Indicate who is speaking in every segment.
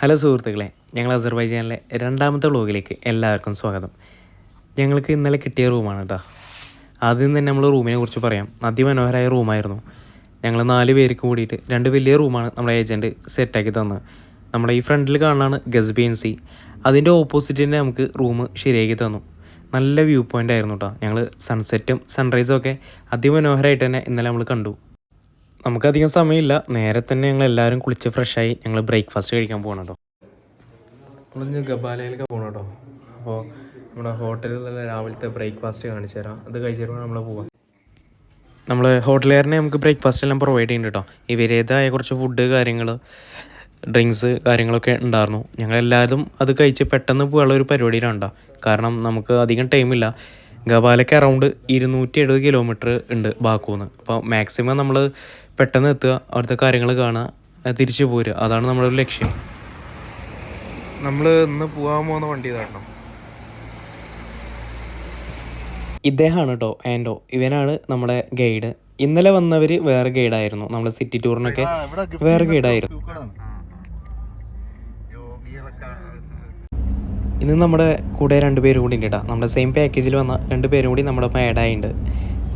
Speaker 1: Hello സുഹൃത്തുക്കളെ, ഞങ്ങൾ അസർബൈജാനിലെ രണ്ടാമത്തെ വ്ളോഗിലേക്ക് എല്ലാവർക്കും സ്വാഗതം. ഞങ്ങൾക്ക് ഇന്നലെ കിട്ടിയ റൂമാണ് കേട്ടോ. ആദ്യം തന്നെ നമ്മൾ റൂമിനെ കുറിച്ച് പറയാം. അതിമനോഹരമായ റൂമായിരുന്നു. ഞങ്ങൾ 4 പേർക്ക് കൂടിയിട്ട് 2 വലിയ റൂമാണ് നമ്മുടെ ഏജൻറ്റ് സെറ്റാക്കി തന്നത്. നമ്മുടെ ഈ ഫ്രണ്ടിൽ കാണാനാണ് ഗസ്ബിയൻസി, അതിൻ്റെ ഓപ്പോസിറ്റ് തന്നെ നമുക്ക് റൂം ശരിയാക്കി തന്നു. നല്ല വ്യൂ പോയിൻ്റ് ആയിരുന്നു കേട്ടോ. ഞങ്ങൾ സൺസെറ്റും സൺറൈസും ഒക്കെ അതിമനോഹരമായിട്ട് തന്നെ ഇന്നലെ നമ്മൾ കണ്ടു. നമുക്കധികം സമയമില്ല, നേരെ തന്നെ ഞങ്ങൾ എല്ലാവരും കുളിച്ച് ഫ്രഷായി ഞങ്ങൾ ബ്രേക്ക്ഫാസ്റ്റ് കഴിക്കാൻ പോകണം കേട്ടോ. നമ്മളിന്ന് ഗബാലയിലേക്ക് പോകണം കേട്ടോ. അപ്പോൾ നമ്മുടെ ഹോട്ടലിലുള്ള രാവിലത്തെ ബ്രേക്ക്ഫാസ്റ്റ് കാണിച്ചു തരാം. അത് കഴിച്ചിട്ട് നമ്മൾ പോകാം. നമ്മൾ ഹോട്ടലുകാരനെ നമുക്ക് ബ്രേക്ക്ഫാസ്റ്റ് എല്ലാം പ്രൊവൈഡ് ചെയ്യുന്നുണ്ട് കേട്ടോ. ഇവരേതായ കുറച്ച് ഫുഡ് കാര്യങ്ങൾ ഡ്രിങ്ക്സ് കാര്യങ്ങളൊക്കെ ഉണ്ടായിരുന്നു. ഞങ്ങളെല്ലാവരും അത് കഴിച്ച് പെട്ടെന്ന് പോകാനുള്ള ഒരു പരിപാടിയിലാണ്. കാരണം നമുക്ക് അധികം ടൈമില്ല. ഗബാലയ്ക്ക് അറൗണ്ട് 270 കിലോമീറ്റർ ഉണ്ട് ബാക്കൂന്ന്. അപ്പോൾ മാക്സിമം നമ്മൾ പെട്ടെന്ന് എത്തുക, അവിടുത്തെ കാര്യങ്ങൾ കാണുക, തിരിച്ചു പോരുക, അതാണ് നമ്മുടെ ഒരു ലക്ഷ്യം. നമ്മൾ ഇന്ന് പോകാൻ പോകുന്ന വണ്ടി ഇതാട്ടോ. ഇദ്ദേഹമാണ് കേട്ടോ ആൻഡോ. ഇവനാണ് നമ്മുടെ ഗൈഡ്. ഇന്നലെ വന്നവർ വേറെ ഗൈഡായിരുന്നു. നമ്മൾ സിറ്റി ടൂറിനൊക്കെ വേറെ ഗൈഡായിരുന്നു. ഇന്ന് നമ്മുടെ കൂടെ 2 പേരും കൂടി ഉണ്ട് കേട്ടോ. നമ്മുടെ സെയിം പാക്കേജിൽ വന്ന 2 പേരും കൂടി നമ്മുടെ ആഡായിട്ടുണ്ട്.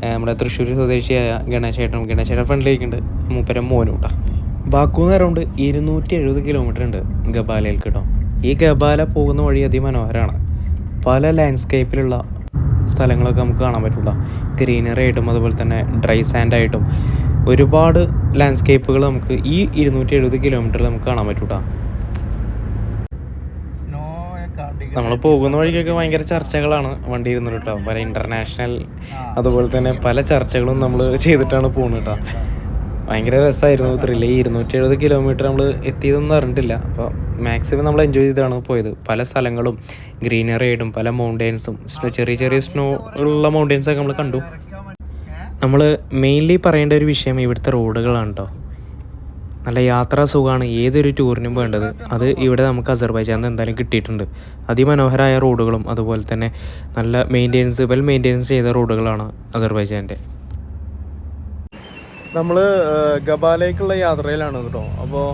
Speaker 1: നമ്മുടെ തൃശ്ശൂർ സ്വദേശിയായ ഗണേശേട്ടൻ ഫ്രണ്ടിലേക്കുണ്ട്, മൂപ്പരം മോനും കേട്ടോ. ബാക്കൂന്ന് അറൗണ്ട് 270 കിലോമീറ്റർ ഉണ്ട് ഗബാലയിലേക്ക് കേട്ടോ. ഈ ഗബാല പോകുന്ന വഴി അതിമനോഹരമാണ്. പല ലാൻഡ്സ്കേപ്പിലുള്ള സ്ഥലങ്ങളൊക്കെ നമുക്ക് കാണാൻ പറ്റില്ല. ഗ്രീനറി ആയിട്ടും അതുപോലെ തന്നെ ഡ്രൈ സാൻഡായിട്ടും ഒരുപാട് ലാൻഡ്സ്കേപ്പുകൾ നമുക്ക് ഈ 270 കിലോമീറ്ററിൽ നമുക്ക് കാണാൻ പറ്റൂട്ടാ. നമ്മൾ പോകുന്ന വഴിക്കൊക്കെ ഭയങ്കര ചർച്ചകളാണ് വണ്ടി ഇരുന്നത് കേട്ടോ. പല ഇൻ്റർനാഷണൽ അതുപോലെ തന്നെ പല ചർച്ചകളും നമ്മൾ ചെയ്തിട്ടാണ് പോകുന്നത് കേട്ടോ. ഭയങ്കര രസമായിരുന്നു. ത്രില്ല് 270 കിലോമീറ്റർ നമ്മൾ എത്തിയതൊന്നും അറിഞ്ഞിട്ടില്ല. അപ്പോൾ മാക്സിമം നമ്മൾ എൻജോയ് ചെയ്താണ് പോയത്. പല സ്ഥലങ്ങളും ഗ്രീനറി ആയിട്ടും പല മൗണ്ടെയ്ൻസും ചെറിയ ചെറിയ സ്നോ ഉള്ള മൗണ്ടെയ്ൻസൊക്കെ നമ്മൾ കണ്ടു. നമ്മൾ മെയിൻലി പറയേണ്ട ഒരു വിഷയം ഇവിടുത്തെ റോഡുകളാണ് കേട്ടോ. നല്ല യാത്രാ സുഖമാണ് ഏതൊരു ടൂറിനും വേണ്ടത്. അത് ഇവിടെ നമുക്ക് അസർബൈജാനിൽ നിന്ന് എന്തായാലും കിട്ടിയിട്ടുണ്ട്. അതിമനോഹരമായ റോഡുകളും അതുപോലെ തന്നെ നല്ല വെൽ മെയിൻ്റെനൻസ് ചെയ്ത റോഡുകളാണ് അസർബൈജാൻ്റെ. നമ്മൾ ഗബാലയ്ക്കുള്ള യാത്രയിലാണ് കേട്ടോ. അപ്പോൾ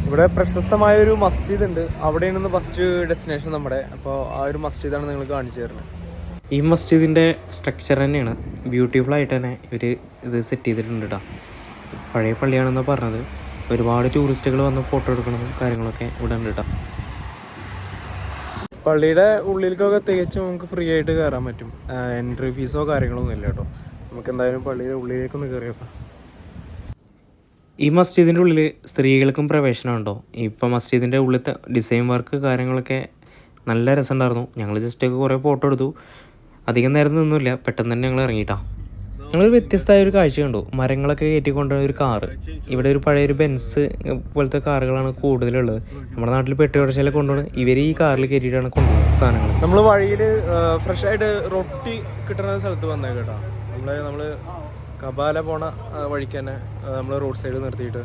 Speaker 1: ഇവിടെ പ്രശസ്തമായൊരു മസ്ജിദ് ഉണ്ട്. അവിടെയാണ് ഫസ്റ്റ് ഡെസ്റ്റിനേഷൻ നമ്മുടെ. അപ്പോൾ ആ ഒരു മസ്ജിദാണ് നിങ്ങൾ കാണിച്ചു തരുന്നത്. ഈ മസ്ജിദിൻ്റെ സ്ട്രക്ചർ തന്നെയാണ് ബ്യൂട്ടിഫുൾ ആയിട്ട് തന്നെ ഇവർ ഇത് സെറ്റ് ചെയ്തിട്ടുണ്ട് കേട്ടോ. പഴയ പള്ളിയാണെന്നാണ് പറഞ്ഞത്. ഒരുപാട് ടൂറിസ്റ്റുകൾ വന്ന് ഫോട്ടോ എടുക്കണതും കാര്യങ്ങളൊക്കെ ഇവിടെ ഉണ്ട് കേട്ടോ. പള്ളിയുടെ ഉള്ളിലേക്കൊക്കെ തികച്ചും നമുക്ക് ഫ്രീ ആയിട്ട് കയറാൻ പറ്റും. എൻട്രി ഫീസോ കാര്യങ്ങളൊന്നും ഇല്ല കേട്ടോ. നമുക്ക് എന്തായാലും പള്ളിയുടെ ഉള്ളിലേക്കൊന്ന് കയറിയേക്കാം. ഈ മസ്ജിദിൻ്റെ ഉള്ളിൽ സ്ത്രീകൾക്കും പ്രവേശനമുണ്ടോ? ഇപ്പം മസ്ജിദിൻ്റെ ഉള്ളിലത്തെ ഡിസൈൻ വർക്ക് കാര്യങ്ങളൊക്കെ നല്ല രസമുണ്ടായിരുന്നു. ഞങ്ങൾ ജസ്റ്റ് കുറേ ഫോട്ടോ എടുത്തു. അധികം നേരം നിന്നില്ല, പെട്ടെന്ന് തന്നെ ഞങ്ങൾ ഇറങ്ങിയിട്ടാ. ഞങ്ങളൊരു വ്യത്യസ്തമായ ഒരു കാഴ്ച കണ്ടു. മരങ്ങളൊക്കെ കയറ്റിക്കൊണ്ടുള്ള ഒരു കാറ്. ഇവിടെ ഒരു പഴയൊരു ബെൻസ് പോലത്തെ കാറുകളാണ് കൂടുതലുള്ളത്. നമ്മുടെ നാട്ടിൽ പെട്രോൾ കൊണ്ടുപോകണം. ഇവർ ഈ കാറിൽ കയറ്റിയിട്ടാണ് കൊണ്ടുപോകുന്നത് സാധനങ്ങൾ. നമ്മൾ വഴിയിൽ ഫ്രഷ് ആയിട്ട് റൊട്ടി കിട്ടുന്ന സ്ഥലത്ത് വന്നേ കേട്ടോ. നമ്മൾ കബാല പോണ വഴിക്ക് തന്നെ നമ്മൾ റോഡ് സൈഡ് നിർത്തിയിട്ട്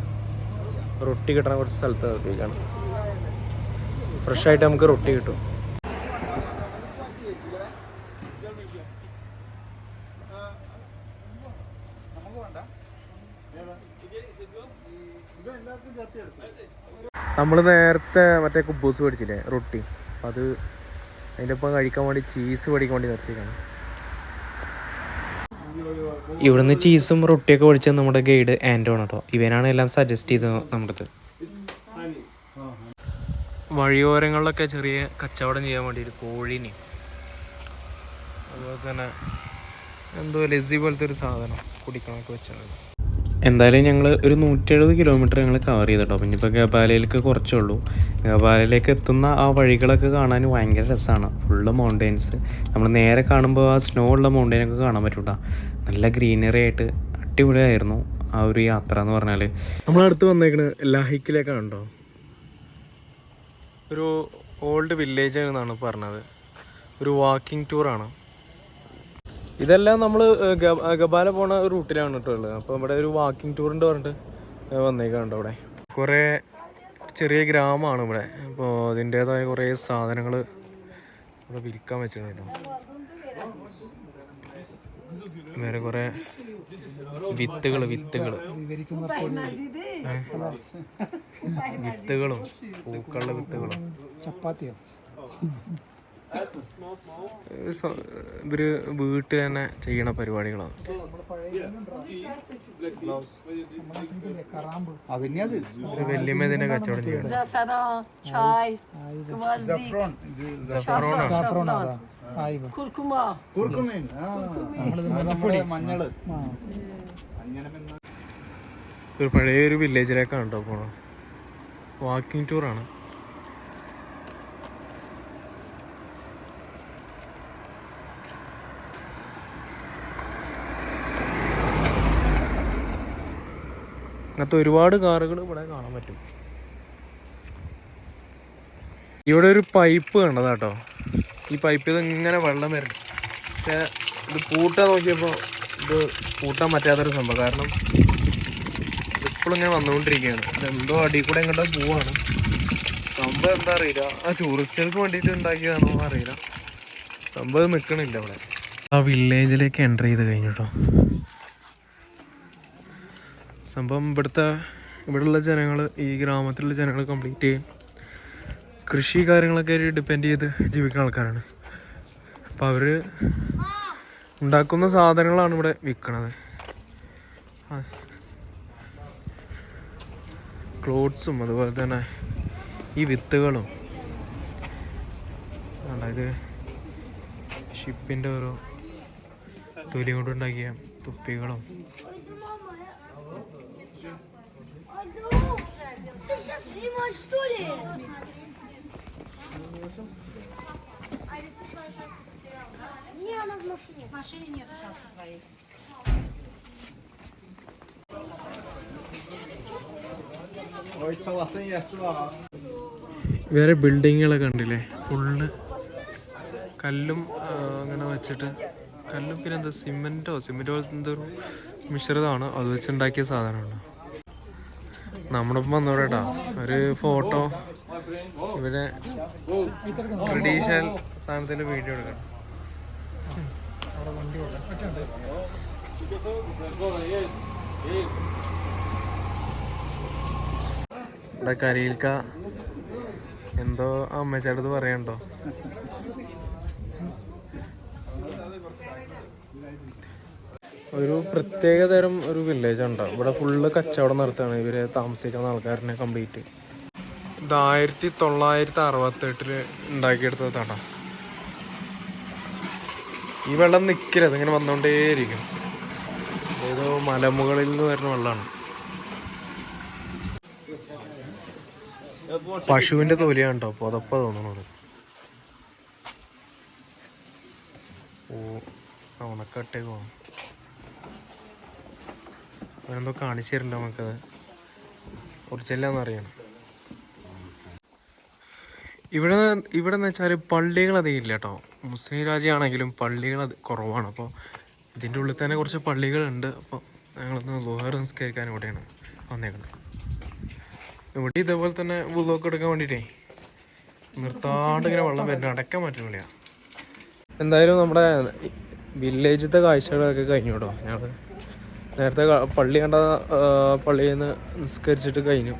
Speaker 1: റൊട്ടി കിട്ടുന്ന കുറച്ച് സ്ഥലത്ത് നിർത്തിയിട്ടാണ്. ഫ്രഷായിട്ട് നമുക്ക് റൊട്ടി കിട്ടും. നമ്മൾ നേരത്തെ മറ്റേ കുബൂസ് മേടിച്ചില്ലേ റൊട്ടി, അപ്പം അത് അതിൻ്റെ ഒപ്പം കഴിക്കാൻ വേണ്ടി ചീസ് മേടിക്കാൻ വേണ്ടി നിർത്തിയിട്ടാണ്. ഇവിടുന്ന് ചീസും റൊട്ടിയൊക്കെ മേടിച്ചത് നമ്മുടെ ഗൈഡ് ആൻഡോ ആണ് കേട്ടോ. ഇവനാണ് എല്ലാം സജസ്റ്റ് ചെയ്തത് നമ്മുടെ. വഴിയോരങ്ങളിലൊക്കെ ചെറിയ കച്ചവടം ചെയ്യാൻ വേണ്ടി ഒരു കോഴീനെയും അതുപോലെ തന്നെ എന്തോ ലസ്സി പോലത്തെ ഒരു സാധനം കുടിക്കണമൊക്കെ വെച്ചാണ്. എന്തായാലും ഞങ്ങൾ ഒരു 170 കിലോമീറ്റർ ഞങ്ങൾ കവർ ചെയ്തിട്ടോ. അപ്പം ഇനിയിപ്പോൾ ഗബാലയിലേക്ക് കുറച്ചേ ഉള്ളൂ. ഗബാലയിലേക്ക് എത്തുന്ന ആ വഴികളൊക്കെ കാണാൻ ഭയങ്കര രസമാണ്. Full mountains. നമ്മൾ നേരെ കാണുമ്പോൾ ആ സ്നോ ഉള്ള മൗണ്ടെയിനൊക്കെ കാണാൻ പറ്റൂട്ടോ. നല്ല ഗ്രീനറി ആയിട്ട് അടിപൊളിയായിരുന്നു ആ ഒരു യാത്ര എന്ന് പറഞ്ഞാൽ. നമ്മളടുത്ത് വന്നേക്കണ് ലാഹിക്കിലേക്കാണ് കേട്ടോ. ഒരു ഓൾഡ് വില്ലേജ് എന്നാണ് പറഞ്ഞത്. ഒരു വാക്കിംഗ് ടൂറാണ്. ഇതെല്ലാം നമ്മൾ ഗബാല പോണ റൂട്ടിലാണ് കേട്ടോ ഉള്ളത്. അപ്പോൾ ഇവിടെ ഒരു വാക്കിംഗ് ടൂറിൻ്റെ പറഞ്ഞിട്ട് വന്നേക്കാണ്ടോ. ഇവിടെ കുറേ ചെറിയ ഗ്രാമമാണ് ഇവിടെ. അപ്പോൾ അതിൻ്റേതായ കുറേ സാധനങ്ങൾ ഇവിടെ വിൽക്കാൻ വെച്ചിട്ടുണ്ട്. വേറെ കുറേ വിത്തുകളും പൂക്കളുടെ വിത്തുകളും.
Speaker 2: ചപ്പാത്തിയോ?
Speaker 1: ഇവര് വീട്ടിൽ തന്നെ ചെയ്യണ പരിപാടികളാണ്. വല്യമ്മ ഇതിന്റെ കച്ചവടം ചെയ്യണം. ഒരു പഴയ ഒരു വില്ലേജിലേക്കാണ് കേട്ടോ പോണത്. വാക്കിംഗ് ടൂറാണ്. അങ്ങനത്തെ ഒരുപാട് കാറുകൾ ഇവിടെ കാണാൻ പറ്റും. ഇവിടെ ഒരു പൈപ്പ് കണ്ടതാട്ടോ. ഈ പൈപ്പിൽ ഇങ്ങനെ വെള്ളം വരുന്നു. പക്ഷേ ഇത് പൂട്ടാൻ നോക്കിയപ്പോൾ ഇത് പൂട്ടാൻ പറ്റാത്തൊരു സംഭവം. കാരണം ഇതിപ്പോഴും ഇങ്ങനെ വന്നുകൊണ്ടിരിക്കുകയാണ്. ഇതെന്തോ അടിയിൽ കൂടെ എങ്ങോട്ടോ പോവാണ്. സംഭവം എന്താ അറിയില്ല. ആ ടൂറിസ്റ്റുകൾക്ക് വേണ്ടിയിട്ട് ഉണ്ടാക്കിയതാണോ അറിയില്ല. സംഭവം നിൽക്കണില്ല ഇവിടെ. ആ വില്ലേജിലേക്ക് എൻ്റർ ചെയ്ത് കഴിഞ്ഞു കേട്ടോ. സംഭവം ഇവിടെയുള്ള ജനങ്ങൾ, ഈ ഗ്രാമത്തിലുള്ള ജനങ്ങൾ കംപ്ലീറ്റ് കൃഷി കാര്യങ്ങളൊക്കെ ഡിപ്പെൻഡ് ചെയ്ത് ജീവിക്കുന്ന ആൾക്കാരാണ്. അപ്പോൾ അവർ ഉണ്ടാക്കുന്ന സാധനങ്ങളാണ് ഇവിടെ വിൽക്കണത്. ക്ലോത്ത്സും അതുപോലെ തന്നെ ഈ വിത്തുകളും. ഇത് ഷിപ്പിൻ്റെ ഓരോ തൊലി കൊണ്ടുണ്ടാക്കിയ തുപ്പികളും. വേറെ ബിൽഡിങ്ങുകളൊക്കെ കണ്ടില്ലേ? ഫുള്ള് കല്ലും അങ്ങനെ വെച്ചിട്ട്, കല്ലും പിന്നെ എന്താ സിമെൻറ്റോ പോലത്തെ എന്തൊരു മിശ്രിതമാണ്, അത് വെച്ചുണ്ടാക്കിയ സാധനമാണ്. നമ്മളിപ്പം വന്നോടേട്ടാ ഒരു ഫോട്ടോ ഇവിടെ ട്രഡീഷണൽ സാധനത്തിൻ്റെ വീഡിയോ എടുക്കണം. ഇവിടെ കരിയിൽക്ക എന്തോ അമ്മച്ചേട്ടത് പറയണ്ടോ. ഒരു പ്രത്യേകതരം ഒരു വില്ലേജ് ഉണ്ടോ ഇവിടെ. ഫുള്ള് കച്ചവടം നടത്തുകയാണ് ഇവര് താമസിക്കുന്ന ആൾക്കാരനെ കംപ്ലീറ്റ്. ഇത് 1968 ഉണ്ടാക്കിയെടുത്തതാട്ടോ. ഈ വെള്ളം നിൽക്കില്ല, അതിങ്ങനെ വന്നുകൊണ്ടേയിരിക്കും. ഏതോ മലമുകളിൽ നിന്ന് വരുന്ന വെള്ളമാണ്. പശുവിൻ്റെ തൊലിയാണ് കേട്ടോ. പുതപ്പ തോന്നുന്നത്. ഓ ഉണക്കട്ടേക്ക് പോകാം. അങ്ങനെന്തോ കാണിച്ചു തരണ്ടോ നമുക്കത് ഒറിജിനലാന്ന് അറിയണം. ഇവിടെ എന്ന് വെച്ചാൽ പള്ളികൾ അധികം ഇല്ല കേട്ടോ. മുസ്ലിം രാജ്യമാണെങ്കിലും പള്ളികൾ കുറവാണ്. അപ്പോൾ ഇതിൻ്റെ ഉള്ളിൽ തന്നെ കുറച്ച് പള്ളികളുണ്ട്. അപ്പോൾ ഞങ്ങളൊന്ന് ളുഹർ നിസ്കരിക്കാൻ ഇവിടെയാണ് വന്നേക്കുന്നത്. ഇവിടെ ഇതേപോലെ തന്നെ വുളുവൊക്കെ എടുക്കാൻ വേണ്ടിയിട്ടേ നിർത്താണ്ട് ഇങ്ങനെ വെള്ളം വരുന്നത് അടയ്ക്കാൻ പറ്റില്ല. എന്തായാലും നമ്മുടെ വില്ലേജിലത്തെ കാഴ്ചകളൊക്കെ കഴിഞ്ഞു കേട്ടോ. ഞങ്ങൾ നേരത്തെ പള്ളി കണ്ട പള്ളിയിൽ നിന്ന് നിസ്കരിച്ചിട്ട് കഴിഞ്ഞു.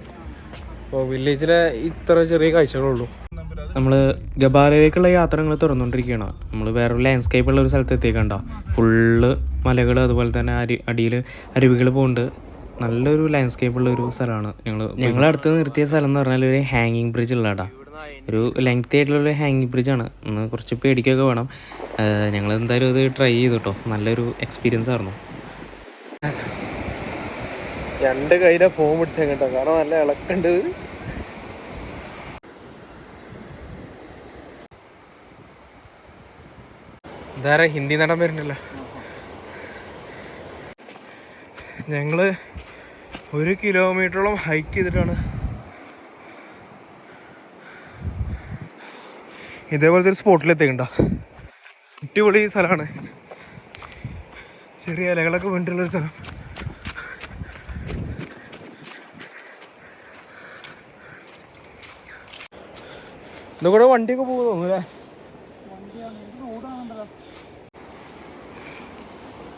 Speaker 1: അപ്പോൾ വില്ലേജിലെ ഇത്ര ചെറിയ കാഴ്ചകളുള്ളൂ. നമ്മൾ ഗബാലയിലേക്കുള്ള യാത്രകൾ തുറന്നുകൊണ്ടിരിക്കുകയാണ്. നമ്മൾ വേറൊരു ലാൻഡ്സ്കേപ്പുള്ള ഒരു സ്ഥലത്ത് എത്തിയേക്കണ്ട. ഫുള്ള് മലകൾ, അതുപോലെ തന്നെ അടിയിൽ അരുവികൾ പോകുന്നുണ്ട്. നല്ലൊരു ലാൻഡ്സ്കേപ്പുള്ള ഒരു സ്ഥലമാണ്. ഞങ്ങളടുത്ത് നിർത്തിയ സ്ഥലം എന്ന് പറഞ്ഞാൽ ഒരു ഹാങ്ങിങ് ബ്രിഡ്ജ് ഉള്ളതാ. ഒരു ലെങ്തി ആയിട്ടുള്ളൊരു ഹാങ്ങിങ് ബ്രിഡ്ജാണ്. ഒന്ന് കുറച്ച് പേടിക്കൊക്കെ വേണം. ഞങ്ങൾ എന്തായാലും അത് ട്രൈ ചെയ്തു കേട്ടോ. നല്ലൊരു എക്സ്പീരിയൻസ് ആയിരുന്നു. 2 കയ്യിലെ ഫോൺ പിടിച്ചേക്കട്ടോ, കാരണം നല്ല ഇളക്കുണ്ട്. ഇതാരാ ഹിന്ദി നടൻ വരുന്നില്ല. ഞങ്ങള് 1 കിലോമീറ്ററോളം ഹൈക്ക് ചെയ്തിട്ടാണ് ഇതേപോലത്തെ ഒരു സ്പോട്ടിലെത്തിക്കണ്ട. അടിപൊളി സ്ഥലമാണ്. ചെറിയ ഇലകളൊക്കെ വേണ്ടിയുള്ളൊരു സ്ഥലം. ഇതുകൂടെ വണ്ടിയൊക്കെ പോകുന്നു തോന്നുന്നു.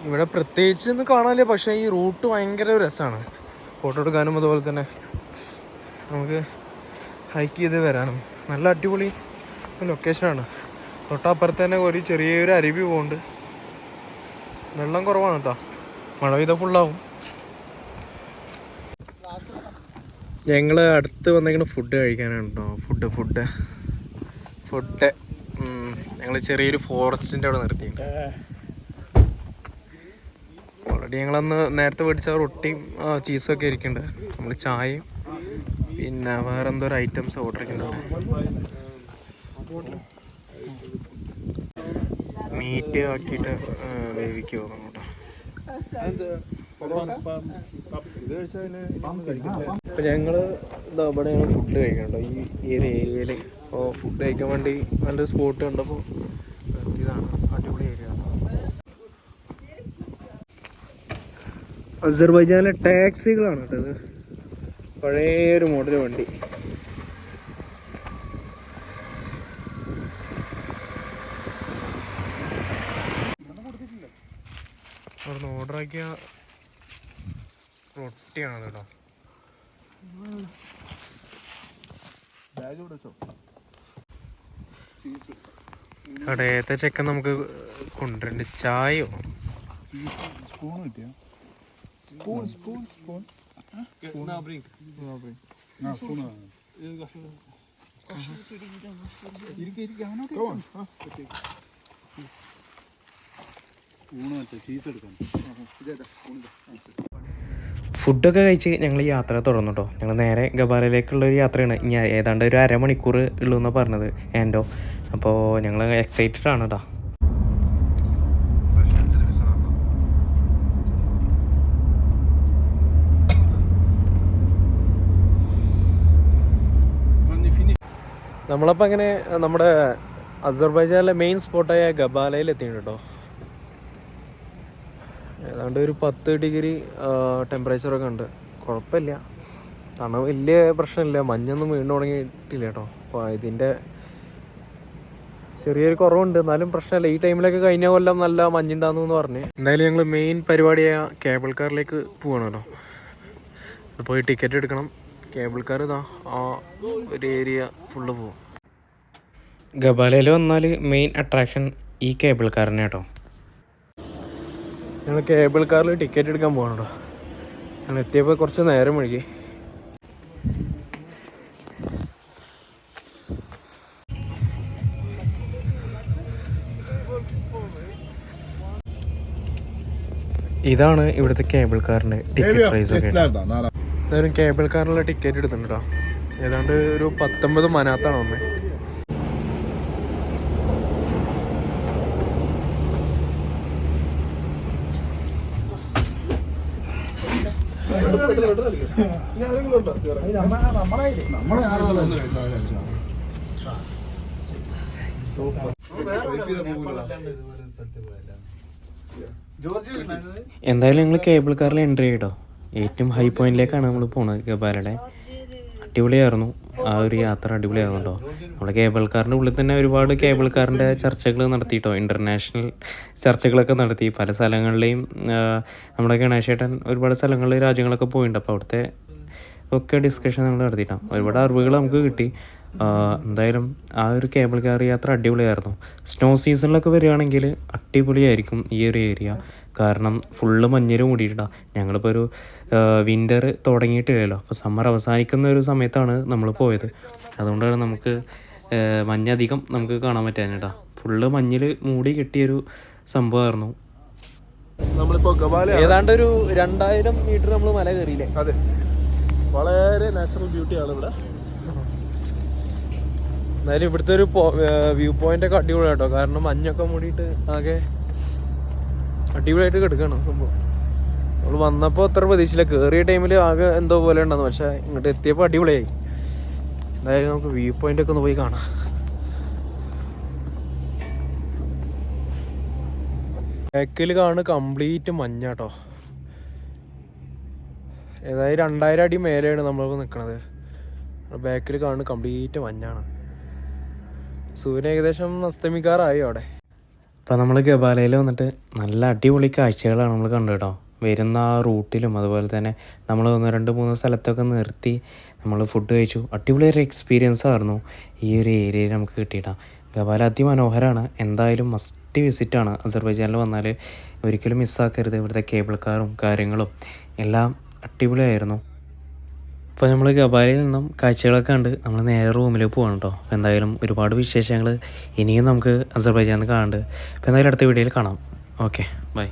Speaker 1: ഇവിടെ പ്രത്യേകിച്ച് ഒന്നും കാണാനില്ല. പക്ഷേ ഈ റൂട്ട് ഭയങ്കര രസമാണ് ഫോട്ടോ എടുക്കാനും. അതുപോലെ തന്നെ നമുക്ക്
Speaker 2: ഹൈക്ക് ചെയ്ത് വരാനും നല്ല അടിപൊളി ലൊക്കേഷനാണ്. തൊട്ടപ്പുറത്ത് തന്നെ ഒരു ചെറിയൊരു അരുവി പോകുന്നുണ്ട്. വെള്ളം കുറവാണ് കേട്ടോ, മഴ പെയ്താൽ ഫുള്ളാവും. ഞങ്ങൾ അടുത്ത് വന്നേക്കുന്ന ഫുഡ് കഴിക്കാനാണ് കേട്ടോ. ഫുഡ് ഞങ്ങൾ ചെറിയൊരു ഫോറസ്റ്റിൻ്റെ അവിടെ നിർത്തിയിട്ടുണ്ട്. ഓൾറെഡി ഞങ്ങളന്ന് നേരത്തെ മേടിച്ച റൊട്ടിയും ചീസൊക്കെ ഇരിക്കുന്നുണ്ട്. നമ്മൾ ചായയും പിന്നെ വേറെ എന്തോ ഒരു ഐറ്റംസ് ഓർഡർ ചെയ്യുന്നുണ്ട്. മീറ്റ് ആക്കിയിട്ട് വേവിക്കുക കേട്ടോ. അപ്പം ഞങ്ങൾ ഇവിടെയാണ് ഫുഡ് കഴിക്കണ്ടോ, ഈ ഒരു ഏരിയയിൽ. അപ്പോൾ ഫുഡ് കഴിക്കാൻ വേണ്ടി നല്ലൊരു സ്പോട്ട് കണ്ടപ്പോൾ ഇതാണ് അടിപൊളി ഏരിയ. അസർബൈജാനിലെ ടാക്സികളാണ് കേട്ടോ ഇത്. പഴയൊരു മോഡൽ വണ്ടി. അവിടുന്ന് ഓർഡറാക്കിയ റൊട്ടിയാണ് കേട്ടോ. കടയത്തെ ചെക്കൻ നമുക്ക് കൊണ്ടുവരണ്ട്. ചായയോ ഫുഡൊക്കെ കഴിച്ച് ഞങ്ങൾ യാത്ര തുടർന്നു കേട്ടോ. ഞങ്ങൾ നേരെ ഗബാലയിലേക്കുള്ളൊരു യാത്രയാണ്. ഇനി ഏതാണ്ട് ഒരു അരമണിക്കൂർ ഉള്ളൂ എന്നാണ് പറഞ്ഞത് ആൻഡോ. അപ്പോൾ ഞങ്ങൾ എക്സൈറ്റഡ് ആണ് കേട്ടോ. നമ്മളപ്പോൾ അങ്ങനെ നമ്മുടെ അസർബൈജാനിലെ മെയിൻ സ്പോട്ടായ ഗബാലയിൽ എത്തിയിട്ടുണ്ട് കേട്ടോ. ഏതാണ്ട് ഒരു 10 ഡിഗ്രി ടെമ്പറേച്ചറൊക്കെ ഉണ്ട്. കുഴപ്പമില്ല, കാരണം വലിയ പ്രശ്നമില്ല. മഞ്ഞൊന്നും വീണ് തുടങ്ങിയിട്ടില്ല കേട്ടോ. അപ്പോൾ ഇതിൻ്റെ ചെറിയൊരു കുറവുണ്ട്, എന്നാലും പ്രശ്നമില്ല. ഈ ടൈമിലൊക്കെ കഴിഞ്ഞ കൊല്ലം നല്ല മഞ്ഞുണ്ടാകുന്നു പറഞ്ഞ്. എന്തായാലും ഞങ്ങൾ മെയിൻ പരിപാടിയായ കേബിൾ കാറിലേക്ക് പോകണം കേട്ടോ. പോയി ടിക്കറ്റ് എടുക്കണം. കേബിൾ കാർ ഇതാ ആ ഒരു ഏരിയ ഫുള്ള് പോകും. ഗബാലയിൽ വന്നാൽ മെയിൻ അട്രാക്ഷൻ ഈ കേബിൾ കാറിനെ കേട്ടോ. ഞങ്ങൾ കേബിൾ കാറിൽ ടിക്കറ്റ് എടുക്കാൻ പോകണം കേട്ടോ. ഞങ്ങൾ എത്തിയപ്പോൾ കുറച്ച് നേരം മുഴുകി. ഇതാണ് ഇവിടുത്തെ കേബിൾ കാറിൻ്റെ ടിക്കറ്റ് പ്രൈസ് ഒക്കെ. എന്തായാലും കേബിൾ കാറിനുള്ള ടിക്കറ്റ് എടുത്തിട്ടുണ്ട് കേട്ടോ. ഏതാണ്ട് ഒരു 19 മനാത്താണ് വന്നത്. എന്തായാലും ഞങ്ങൾ കേബിൾ കാറിൽ എൻട്രി ചെയ്തോ. ഏറ്റവും ഹൈ പോയിന്റിലേക്കാണ് നമ്മൾ പോകുന്നത് ഗബാലയുടെ. അടിപൊളിയായിരുന്നു ആ ഒരു യാത്ര, അടിപൊളിയായിരുന്നു കേട്ടോ. നമ്മൾ കേബിൾ കാറിൻ്റെ ഉള്ളിൽ തന്നെ ഒരുപാട് കേബിൾ കാറിൻ്റെ ചർച്ചകൾ നടത്തിയിട്ടോ. ഇൻ്റർനാഷണൽ ചർച്ചകളൊക്കെ നടത്തി. പല സ്ഥലങ്ങളിലെയും നമ്മുടെ ഗണേശേട്ടൻ ഒരുപാട് സ്ഥലങ്ങളിൽ രാജ്യങ്ങളൊക്കെ പോയിട്ടുണ്ട്. അപ്പോൾ അവിടുത്തെ ഒക്കെ ഡിസ്കഷൻ നമ്മൾ നടത്തിയിട്ടാണ്. ഒരുപാട് അറിവുകൾ നമുക്ക് കിട്ടി. എന്തായാലും ആ ഒരു കേബിൾ കാർ യാത്ര അടിപൊളിയായിരുന്നു. സ്നോ സീസണിലൊക്കെ വരികയാണെങ്കിൽ അടിപൊളിയായിരിക്കും ഈ ഒരു ഏരിയ. കാരണം ഫുള്ള് മഞ്ഞിൽ മൂടിയിട്ടാണ്. ഞങ്ങളിപ്പോൾ ഒരു വിൻ്റർ തുടങ്ങിയിട്ടില്ലല്ലോ. അപ്പോൾ സമ്മർ അവസാനിക്കുന്ന ഒരു സമയത്താണ് നമ്മൾ പോയത്. അതുകൊണ്ടാണ് നമുക്ക് മഞ്ഞധികം നമുക്ക് കാണാൻ പറ്റാഞ്ഞിട്ടാ. ഫുള്ള് മഞ്ഞിൽ മൂടി കെട്ടിയൊരു സംഭവമായിരുന്നു.
Speaker 3: നമ്മളിപ്പോൾ ഗബാല
Speaker 2: ഏതാണ്ട് ഒരു 2000 മീറ്റർ നമ്മൾ മല കയറിയില്ലേ.
Speaker 3: അതെ, വളരെ നാച്ചുറൽ ബ്യൂട്ടിയാണ് ഇവിടെ.
Speaker 2: എന്തായാലും ഇവിടുത്തെ ഒരു വ്യൂ പോയിന്റ് ഒക്കെ അടിപൊളി കേട്ടോ. കാരണം മഞ്ഞൊക്കെ മൂടിയിട്ട് ആകെ അടിപൊളിയായിട്ട് കിടക്കണം സംഭവം. നമ്മൾ വന്നപ്പോൾ അത്ര പ്രതീക്ഷയില്ല. കയറിയ ടൈമിൽ ആകെ എന്തോ പോലെ ഉണ്ടെന്ന്. പക്ഷേ ഇങ്ങോട്ട് എത്തിയപ്പോൾ അടിപൊളിയായി. എന്തായാലും നമുക്ക് വ്യൂ പോയിന്റ് ഒക്കെ ഒന്ന് പോയി കാണാം. ബാക്കിൽ കാണുന്ന കംപ്ലീറ്റ് മഞ്ഞ കേട്ടോ. ഏതായാലും 2000 അടി മേലെയാണ് നമ്മളിപ്പോൾ നിൽക്കുന്നത്. ബാക്കിൽ കാണുന്ന കംപ്ലീറ്റ് മഞ്ഞാണ്. സൂര്യൻ ഏകദേശം അസ്തമിക്കാറായി അവിടെ.
Speaker 1: അപ്പോൾ നമ്മൾ ഗബാലയിൽ വന്നിട്ട് നല്ല അടിപൊളി കാഴ്ചകളാണ് നമ്മൾ കണ്ടു കേട്ടോ.
Speaker 2: വരുന്ന ആ റൂട്ടിലും അതുപോലെ തന്നെ നമ്മൾ 1-2-3 സ്ഥലത്തൊക്കെ നിർത്തി നമ്മൾ ഫുഡ് കഴിച്ചു. അടിപൊളിയൊരു എക്സ്പീരിയൻസ് ആയിരുന്നു ഈ ഒരു ഏരിയയിൽ നമുക്ക് കിട്ടിയിട്ടാണ്. ഗവാല അതിമനോഹരമാണ്. എന്തായാലും മസ്റ്റ് വിസിറ്റാണ്. അസർബൈജാനിൽ വന്നാൽ ഒരിക്കലും മിസ്സാക്കരുത്. ഇവിടുത്തെ കേബിൾ കാറും കാര്യങ്ങളും എല്ലാം അടിപൊളിയായിരുന്നു. അപ്പോൾ നമ്മൾ ഗബാലയിൽ നിന്നും കാഴ്ചകളൊക്കെ കണ്ട് നമ്മൾ നേരെ റൂമിലേക്ക് പോകണം കേട്ടോ. അപ്പോൾ എന്തായാലും ഒരുപാട് വിശേഷങ്ങൾ ഇനിയും നമുക്ക് അസർബൈജാനിൽ കാണുന്നുണ്ട്. അപ്പോൾ എന്തായാലും അടുത്ത വീഡിയോയിൽ കാണാം. Okay, by.